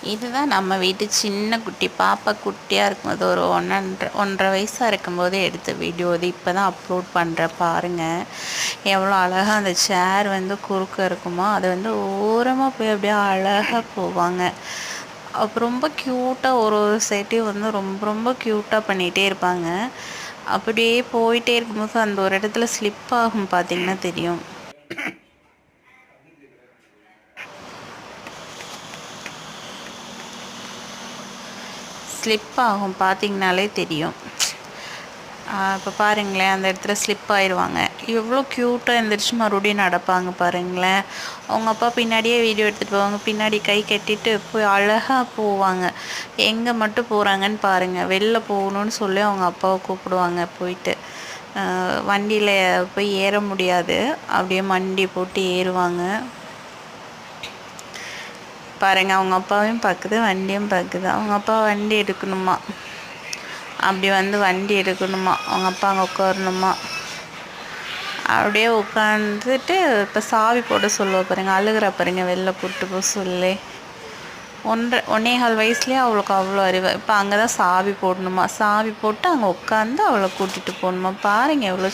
இதுதான் நம்ம வீட்டு சின்ன குட்டி பாப்பா குட்டியாக இருக்கும்போது ஒரு 1.5 வயசாக இருக்கும்போது எடுத்த வீடியோ. இது இப்போ தான் அப்லோட் பண்ணுறேன் பாருங்கள். எவ்வளோ அழகாக அந்த சேர் வந்து குறுக்க இருக்குமோ அது வந்து ஓரமாக போய் அப்படியே அழகாக போவாங்க. அப்போ ரொம்ப க்யூட்டாக ஒரு செட்டையும் வந்து ரொம்ப ரொம்ப க்யூட்டாக பண்ணிகிட்டே இருப்பாங்க. அப்படியே போயிட்டே இருக்கும்போது அந்த ஒரு இடத்துல ஸ்லிப் ஆகும், பார்த்திங்கன்னா தெரியும். ஸ்லிப் ஆகும், பார்த்திங்கனாலே தெரியும். இப்போ பாருங்களேன், அந்த இடத்துல ஸ்லிப் ஆயிடுவாங்க. எவ்வளோ க்யூட்டாக எழுந்திரிச்சு மறுபடியும் நடப்பாங்க பாருங்களேன். அவங்க அப்பா பின்னாடியே வீடியோ எடுத்துகிட்டு போவாங்க. பின்னாடி கை கட்டிட்டு போய் அழகாக போவாங்க. எங்கே மட்டும் போகிறாங்கன்னு பாருங்கள். வெளில போகணுன்னு சொல்லி அவங்க அப்பாவை கூப்பிடுவாங்க. போயிட்டு வண்டியில் போய் ஏற முடியாது, அப்படியே மண்டி போட்டு ஏறுவாங்க. பாருங்கள், அவங்க அப்பாவையும் பார்க்குது, வண்டியும் பார்க்குது. அவங்க அப்பா வண்டி எடுக்கணுமா, அப்படி வந்து வண்டி எடுக்கணுமா, அவங்க அப்பா அங்கே உட்காரணுமா. அப்படியே உட்காந்துட்டு இப்போ சாவி போட சொல்லுவா பாருங்க, அழுகிற பாருங்க, வெளில கூப்பிட்டு போக சொல்லி. 1.5 வயசுலேயே அவளுக்கு அவ்வளோ அறிவு. இப்போ அங்கே தான் சாவி போடணுமா, சாவி போட்டு அங்கே உட்காந்து அவளை கூட்டிகிட்டு போகணுமா. பாருங்கள் எவ்வளோ